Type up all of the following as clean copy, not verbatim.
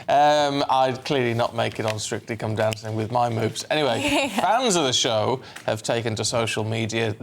anyway. I'd clearly not make it on Strictly Come Dancing with my moves. Anyway, fans of the show have taken to social media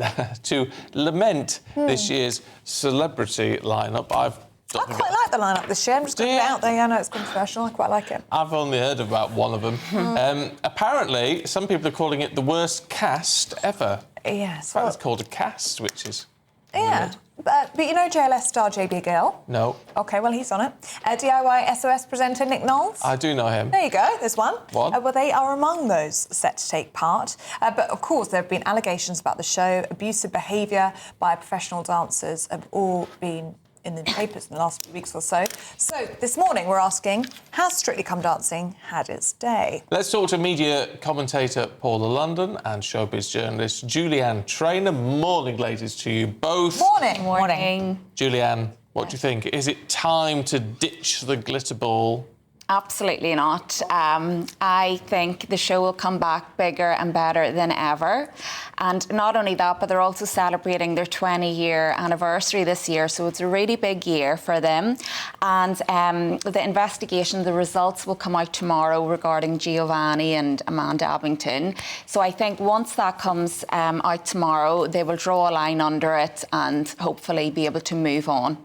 to lament this year's celebrity lineup. I quite like the lineup this year. I'm just going to put it out there. Yeah, I know it's controversial. I quite like it. I've only heard about one of them. Apparently, some people are calling it the worst cast ever. Yes. In fact, it's called a cast, which is weird. But you know JLS star JB Gill? No. OK, well, he's on it. DIY SOS presenter Nick Knowles? I do know him. There you go, there's one. What? Well, they are among those set to take part. But, of course, there have been allegations about the show. Abusive behaviour by professional dancers have all been in the papers in the last few weeks or so. So, this morning we're asking, has Strictly Come Dancing had its day? Let's talk to media commentator Paula London and showbiz journalist Julianne Traynor. Morning, ladies, to you both. Morning. Morning. Julianne, what do you think? Is it time to ditch the glitter ball? Absolutely not. I think the show will come back bigger and better than ever. And not only that, but they're also celebrating their 20-year anniversary this year. So it's a really big year for them. And the investigation, the results will come out tomorrow regarding Giovanni and Amanda Abington. So I think once that comes out tomorrow, they will draw a line under it and hopefully be able to move on.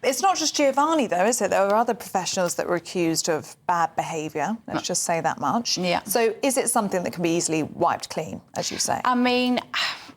It's not just Giovanni, though, is it? There were other professionals that were accused of bad behaviour. Let's just say that much. Yeah. So is it something that can be easily wiped clean, as you say? I mean,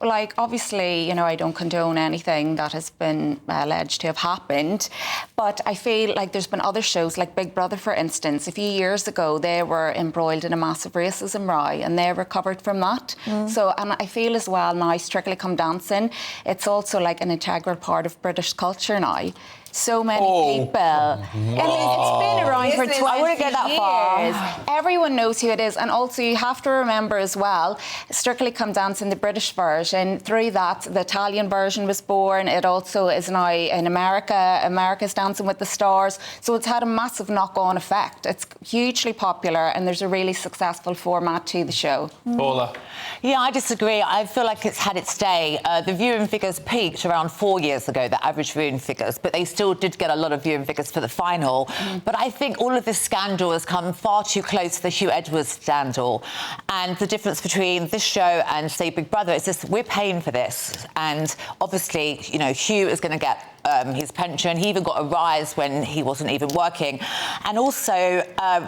like, obviously, you know, I don't condone anything that has been alleged to have happened, but I feel like there's been other shows, like Big Brother, for instance. A few years ago, they were embroiled in a massive racism row, and they recovered from that. So, and I feel as well now, Strictly Come Dancing, it's also like an integral part of British culture now. So many people. I mean, it's been around for 20 I wouldn't go that far. Everyone knows who it is. And also, you have to remember as well, Strictly Come Dancing, the British version, through that, the Italian version was born. It also is now in America. America's Dancing with the Stars. So it's had a massive knock-on effect. It's hugely popular, and there's a really successful format to the show. Paula? Yeah, I disagree. I feel like it's had its day. The viewing figures peaked around 4 years ago, the average viewing figures, but they still did get a lot of viewing figures for the final. But I think all of this scandal has come far too close to the Hugh Edwards scandal. And the difference between this show and, say, Big Brother is just we're paying for this. And obviously, you know, Hugh is going to get his pension. He even got a rise when he wasn't even working. And also,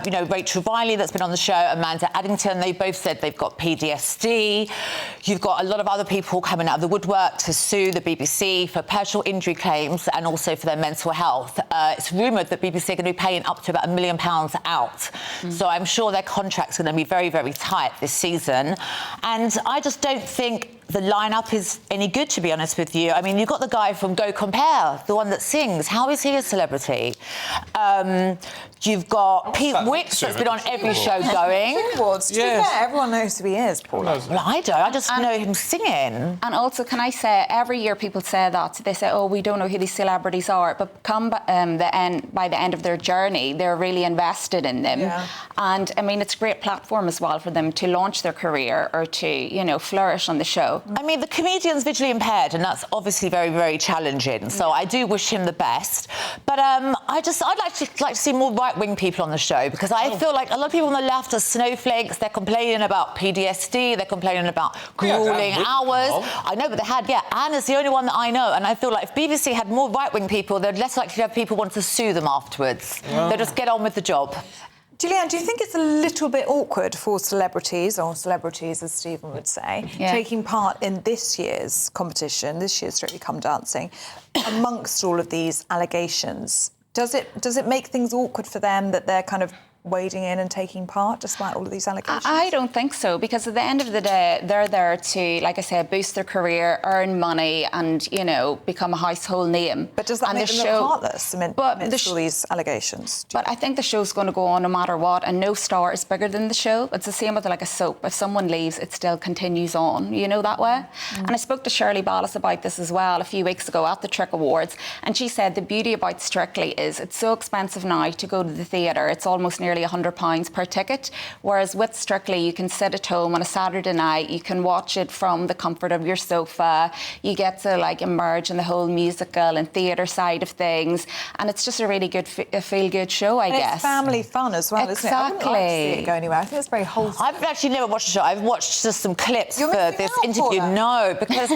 you know, Rachel Riley, that's been on the show, Amanda Addington, they both said they've got PTSD. You've got a lot of other people coming out of the woodwork to sue the BBC for personal injury claims and also for their mental health. It's rumoured that BBC are going to be paying up to about £1 million out. So I'm sure their contract's going to be very, very tight this season. And I just don't think the lineup is any good, to be honest with you. I mean, you've got the guy from Go Compare, the one that sings. How is he a celebrity? You've got Pete Wicks, that's been on every show going. To be fair, everyone knows who he is, Paula. Well, I don't. I just know him singing. And also, can I say, every year people say that. They say, oh, we don't know who these celebrities are. But come by the end of their journey, they're really invested in them. Yeah. And, I mean, it's a great platform as well for them to launch their career or to, you know, flourish on the show. I mean, the comedian's visually impaired, and that's obviously very, very challenging. So I do wish him the best. But I'd like to see more right-wing people on the show, because I feel like a lot of people on the left are snowflakes. They're complaining about PTSD. They're complaining about grueling hours. I know, but they had, Anna's the only one that I know. And I feel like if BBC had more right-wing people, they're less likely to have people want to sue them afterwards. They'll just get on with the job. Julianne, do you think it's a little bit awkward for celebrities, or celebrities as Stephen would say, taking part in this year's competition, this year's Strictly Come Dancing, amongst all of these allegations? Does it make things awkward for them that they're kind of wading in and taking part despite all of these allegations? I don't think so, because at the end of the day, they're there to, like I said, boost their career, earn money and, you know, become a household name. But does that make them look heartless amidst all these allegations? But I think the show's going to go on no matter what, and no star is bigger than the show. It's the same with like a soap. If someone leaves, it still continues on, you know, that way. And I spoke to Shirley Ballas about this as well a few weeks ago at the Trick Awards, and she said the beauty about Strictly is it's so expensive now to go to the theatre. It's almost nearly nearly £100 per ticket. Whereas with Strictly, you can sit at home on a Saturday night, you can watch it from the comfort of your sofa, you get to like immerse in the whole musical and theatre side of things, and it's just a really good feel-good show, I guess. It's family fun as well, isn't it? I wouldn't like to see it go anywhere. I think it's very wholesome. I've actually never watched the show. I've watched just some clips You're for missing this out, interview. Paula. No, because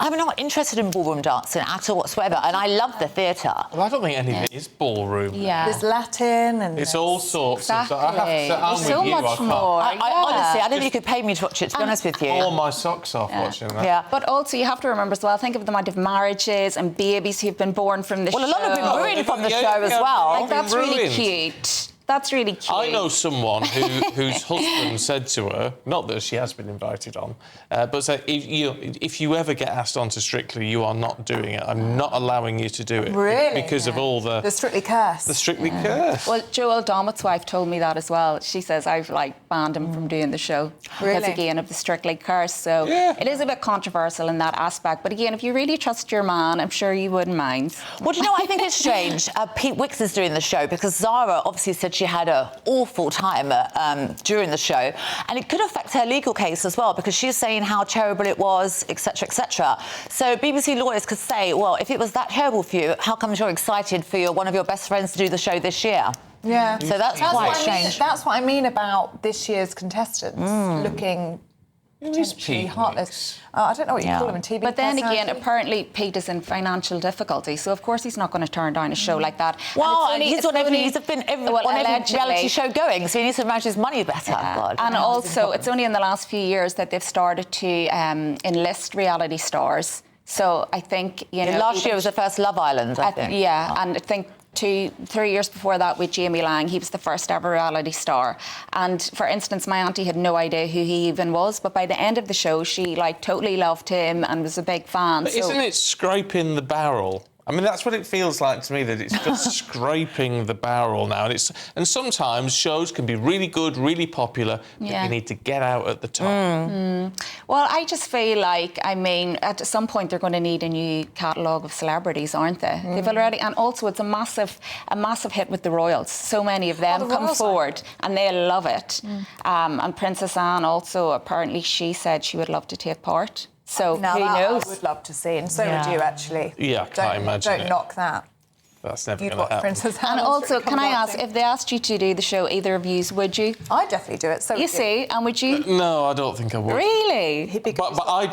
I'm not interested in ballroom dancing at all whatsoever, and I love the theatre. Well, I don't think any of it is ballroom. Yeah. There's Latin and... It's all sorts Exactly. of stuff. I have to say, I'm There's so with you, I much can't. more. I honestly, I don't think you could pay me to watch it, to be honest with you. All my socks off watching that. Yeah. But also, you have to remember as well, think of the amount of marriages and babies who've been born from the show. Well, a lot have been ruined from the Yeah, show as yeah, well. Like, that's really ruined. cute. That's really cute. I know someone whose husband said to her, not that she has been invited on, but said, if you ever get asked onto Strictly, you are not doing it. I'm not allowing you to do it. Really? Because of all The Strictly curse. the Strictly curse. Well, Joel Dommett's wife told me that as well. She says I've banned him from doing the show because Really? again of the Strictly curse. So Yeah. it is a bit controversial in that aspect. But again, if you really trust your man, I'm sure you wouldn't mind. Well, do you know what I think is strange? Pete Wicks is doing the show because Zara obviously said she had an awful time during the show, and it could affect her legal case as well because she's saying how terrible it was, etc., etc. So BBC lawyers could say, well, if it was that terrible for you, how come you're excited for one of your best friends to do the show this year? Yeah. So that's quite strange. That's what I mean about this year's contestants looking potentially Pete heartless. Wicks? I don't know what you call them in TV. But then again, personality. apparently Pete is in financial difficulty, so of course he's not going to turn down a show like that. Well, And he's on every reality show going, so he needs to manage his money better. God. And also, it's only in the last few years that they've started to enlist reality stars. So I think, Last year was the first Love Island, I think. Yeah, and I think 2-3 years before that with Jamie Lang, he was the first ever reality star. And for instance, my auntie had no idea who he even was, but by the end of the show, she totally loved him and was a big fan. But isn't it scraping the barrel? I mean, that's what it feels like to me, that it's just scraping the barrel now. And sometimes shows can be really good, really popular, but you need to get out at the top. Well, I just feel like, at some point they're going to need a new catalogue of celebrities, aren't they? They've already, and also it's a massive hit with the royals. So many of them come forward and they love it. And Princess Anne also, apparently she said she would love to take part. So Now who that knows? I would love to see, and so would you actually. Yeah, I can't imagine Don't it. knock that. That's never You'd going to watch happen. Princess Anne. And also, can I ask, dancing. if they asked you to do the show, either of you, would you? I'd definitely do it. So You see, and would you? No, I don't think I would. Really? But I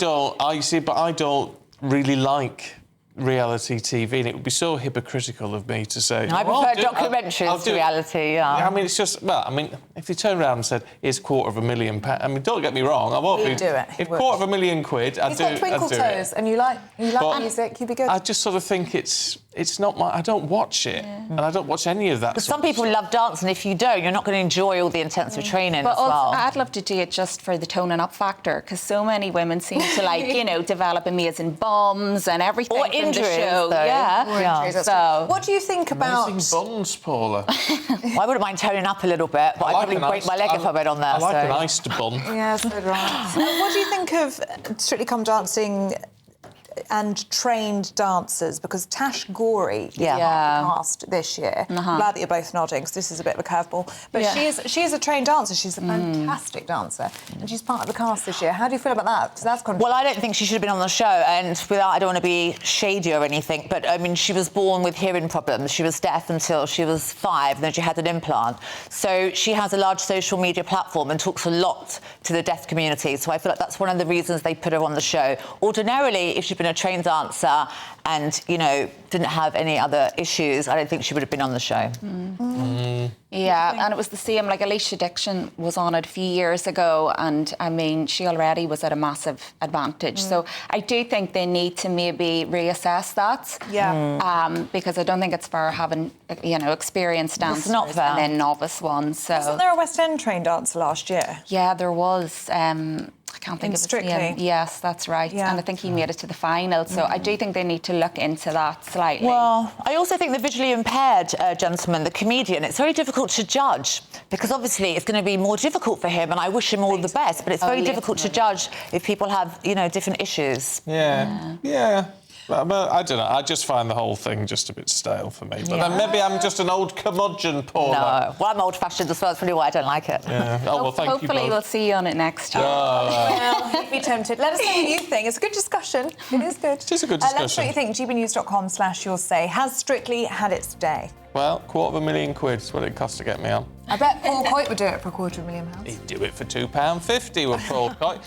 don't really like reality TV, and it would be so hypocritical of me to say... I "Well, prefer I'll documentaries do to it." reality, yeah. I mean, it's just... Well, I mean, if they turned around and said, here's £250,000... I mean, don't get me wrong, I won't He'd do it, he If would. £250,000, I'd He's do got it. twinkle toes, and you like But music, you'd be good. I just sort of think it's not my... I don't watch it, and I don't watch any of that. Because some people love dance, and if you don't, you're not going to enjoy all the intensive training But as also, well. I'd love to do it just for the toning up factor, because so many women seem to, develop amazing bums and everything Or from injuries, the show. though. Yeah. Or injuries, that's So- true. What do you think about... Amazing buns, Paula. Well, I wouldn't mind toning up a little bit, but I'd probably break my leg if I went on there. I like so. an iced bun. Yeah, so do I. What do you think of Strictly Come Dancing and trained dancers? Because Tash Gorey is Yeah. part of the cast this year. I'm glad that you're both nodding, because this is a bit of a curveball. But she is a trained dancer. She's a fantastic dancer, and she's part of the cast this year. How do you feel about that? Because that's Well, I don't think she should have been on the show, and I don't want to be shady or anything, but I mean, she was born with hearing problems. She was deaf until she was 5, then she had an implant. So she has a large social media platform and talks a lot to the deaf community. So I feel like that's one of the reasons they put her on the show. Ordinarily, if she'd been a trained dancer and, didn't have any other issues, I don't think she would have been on the show. Yeah, and it was the same, Alicia Dixon was on it a few years ago, and she already was at a massive advantage. So I do think they need to maybe reassess that. Yeah. Because I don't think it's fair having, experienced dancers not fair. and then novice ones. So Wasn't there a West End trained dancer last year? yeah, there was. I can't think of his Strictly. name. Yes, that's right. Yeah. And I think he made it to the final. So I do think they need to look into that slightly. Well, I also think the visually impaired gentleman, the comedian, it's very difficult to judge because obviously it's going to be more difficult for him, and I wish him all the best, but it's very difficult to judge if people have, different issues. Yeah. But I don't know. I just find the whole thing just a bit stale for me. But then maybe I'm just an old curmudgeon, Paula. No, well, I'm old-fashioned as well. That's really why I don't like it. Yeah. Oh, well, thank you Hopefully both. we'll see you on it next year. Well, you'd be tempted. Let us know what you think. It's a good discussion. It is good. It is a good Let us know discussion. what you think. gbnews.com/you'll say. Has Strictly had its day? Well, £250,000 is what it cost to get me on. I bet Paul Coit would do it for £250,000. He'd do it for £2.50 with Paul Coit.